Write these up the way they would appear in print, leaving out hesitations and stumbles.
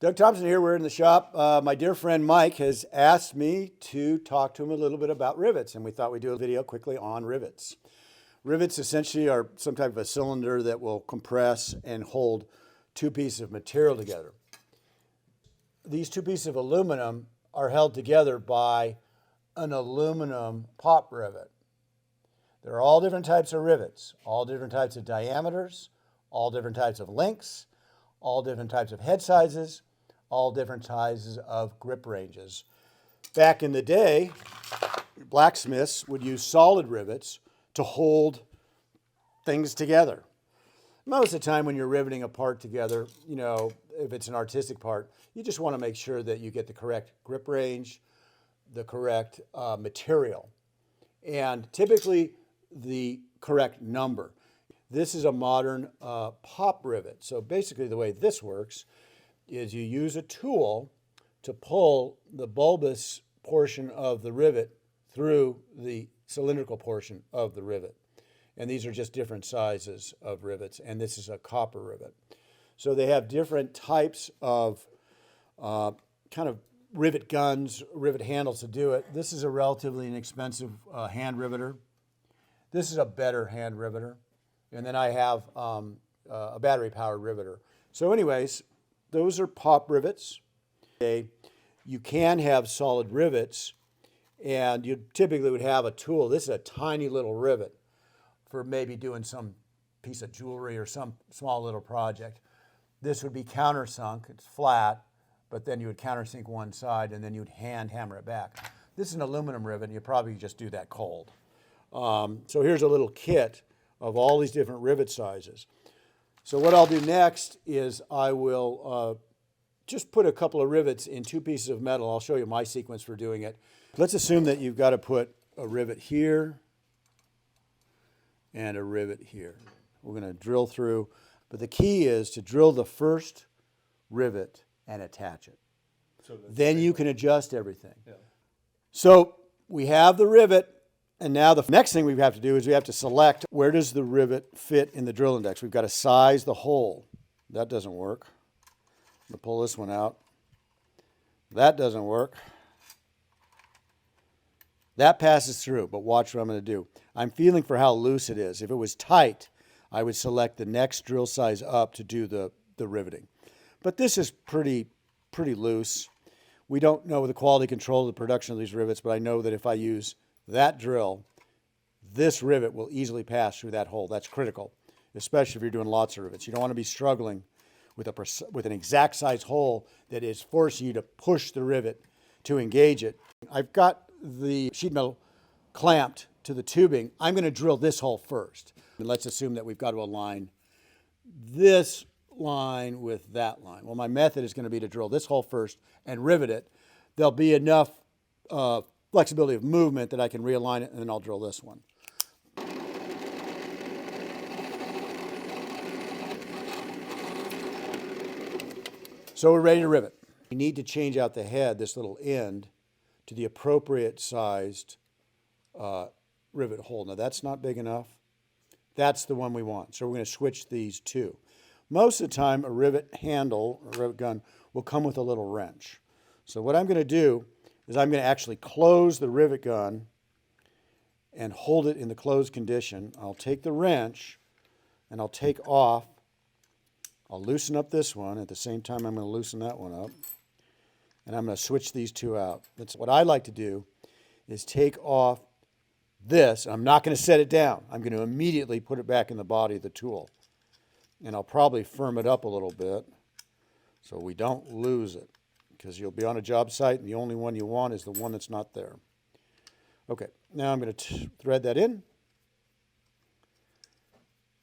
Doug Thompson here. We're in the shop. My dear friend Mike has asked me to talk to him a little bit about rivets, and we thought we'd do a video quickly on rivets. Rivets essentially are some type of a cylinder that will compress and hold two pieces of material together. These two pieces of aluminum are held together by an aluminum pop rivet. There are all different types of rivets, all different types of diameters, all different types of lengths, all different types of head sizes, all different sizes of grip ranges. Back in the day, blacksmiths would use solid rivets to hold things together. Most of the time when you're riveting a part together, if it's an artistic part, you just want to make sure that you get the correct grip range, the correct material, and typically the correct number. This is a modern pop rivet. So basically the way this works is you use a tool to pull the bulbous portion of the rivet through the cylindrical portion of the rivet. And these are just different sizes of rivets, and this is a copper rivet. So they have different types of kind of rivet guns, rivet handles to do it. This is a relatively inexpensive hand riveter. This is a better hand riveter. And then I have a battery-powered riveter. So anyways, those are pop rivets. You can have solid rivets, and you typically would have a tool. This is a tiny little rivet for maybe doing some piece of jewelry or some small little project. This would be countersunk. It's flat, but then you would countersink one side, and then you'd hand hammer it back. This is an aluminum rivet, and you probably just do that cold. So here's a little kit of all these different rivet sizes. So what I'll do next is I will just put a couple of rivets in two pieces of metal. I'll show you my sequence for doing it. Let's assume that you've got to put a rivet here and a rivet here. We're going to drill through, but the key is to drill the first rivet and attach it. So then you can adjust everything. Yeah. So we have the rivet. And now the next thing we have to do is we have to select where does the rivet fit in the drill index. We've got to size the hole. That doesn't work. I'm going to pull this one out. That doesn't work. That passes through, but watch what I'm going to do. I'm feeling for how loose it is. If it was tight, I would select the next drill size up to do the riveting. But this is pretty loose. We don't know the quality control of the production of these rivets, but I know that if I use that drill, this rivet will easily pass through that hole. That's critical, especially if you're doing lots of rivets. You don't want to be struggling with an exact size hole that is forcing you to push the rivet to engage it. I've got the sheet metal clamped to the tubing. I'm going to drill this hole first. And let's assume that we've got to align this line with that line. Well, my method is going to be to drill this hole first and rivet it. There'll be enough flexibility of movement that I can realign it, and then I'll drill this one. So we're ready to rivet. We need to change out the head, this little end, to the appropriate sized rivet hole. Now that's not big enough. That's the one we want. So we're going to switch these two. Most of the time a rivet handle, or rivet gun, will come with a little wrench. So what I'm going to do is I'm going to actually close the rivet gun and hold it in the closed condition. I'll take the wrench and I'll take off. I'll loosen up this one. At the same time, I'm going to loosen that one up. And I'm going to switch these two out. That's what I like to do, is take off this. I'm not going to set it down. I'm going to immediately put it back in the body of the tool. And I'll probably firm it up a little bit so we don't lose it, because you'll be on a job site and the only one you want is the one that's not there. Okay, now I'm going to thread that in,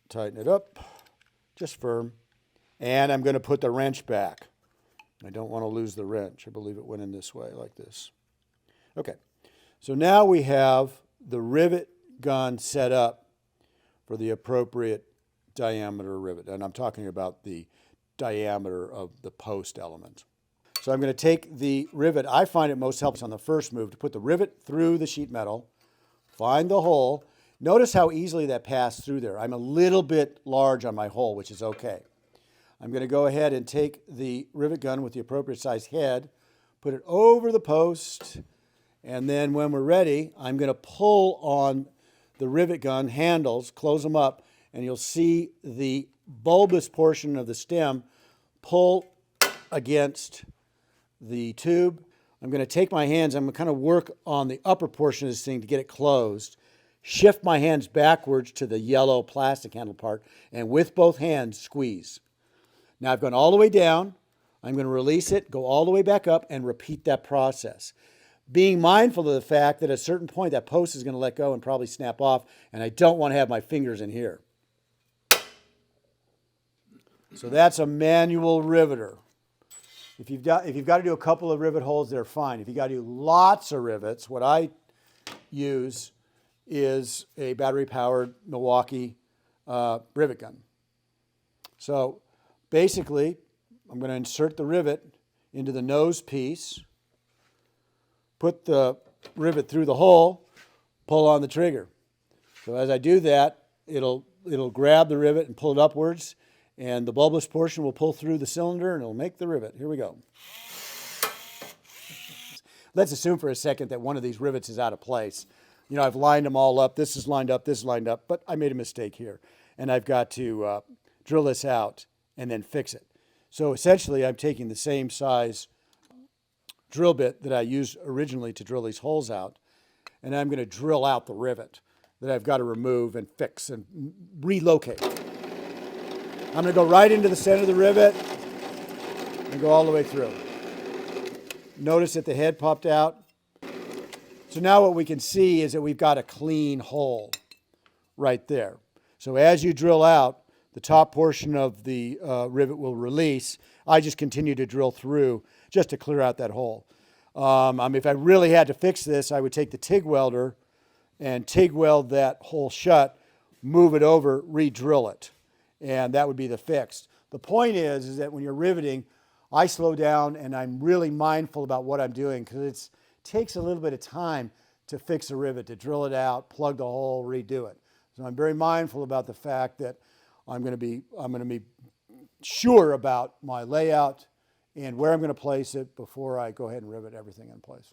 tighten it up, just firm, and I'm going to put the wrench back. I don't want to lose the wrench. I believe it went in this way, like this. Okay, so now we have the rivet gun set up for the appropriate diameter rivet, and I'm talking about the diameter of the post element. So I'm going to take the rivet. I find it most helpful on the first move to put the rivet through the sheet metal, find the hole. Notice how easily that passed through there. I'm a little bit large on my hole, which is okay. I'm going to go ahead and take the rivet gun with the appropriate size head, put it over the post, and then when we're ready, I'm going to pull on the rivet gun handles, close them up, and you'll see the bulbous portion of the stem pull against the tube. I'm going to take my hands, I'm going to kind of work on the upper portion of this thing to get it closed, shift my hands backwards to the yellow plastic handle part, and with both hands, squeeze. Now I've gone all the way down. I'm going to release it, go all the way back up, and repeat that process. Being mindful of the fact that at a certain point that post is going to let go and probably snap off, and I don't want to have my fingers in here. So that's a manual riveter. If you've got to do a couple of rivet holes, they're fine. If you've got to do lots of rivets, what I use is a battery-powered Milwaukee rivet gun. So basically, I'm going to insert the rivet into the nose piece, put the rivet through the hole, pull on the trigger. So as I do that, it'll grab the rivet and pull it upwards, and the bulbous portion will pull through the cylinder and it'll make the rivet. Here we go. Let's assume for a second that one of these rivets is out of place. You know, I've lined them all up. This is lined up, this is lined up, but I made a mistake here. And I've got to drill this out and then fix it. So essentially, I'm taking the same size drill bit that I used originally to drill these holes out, and I'm going to drill out the rivet that I've got to remove and fix and relocate. I'm going to go right into the center of the rivet and go all the way through. Notice that the head popped out. So now what we can see is that we've got a clean hole right there. So as you drill out, the top portion of the rivet will release. I just continue to drill through just to clear out that hole. If I really had to fix this, I would take the TIG welder and TIG weld that hole shut, move it over, re-drill it. And that would be the fix. The point is that when you're riveting, I slow down and I'm really mindful about what I'm doing because it takes a little bit of time to fix a rivet, to drill it out, plug the hole, redo it. So I'm very mindful about the fact that I'm going to be sure about my layout and where I'm going to place it before I go ahead and rivet everything in place.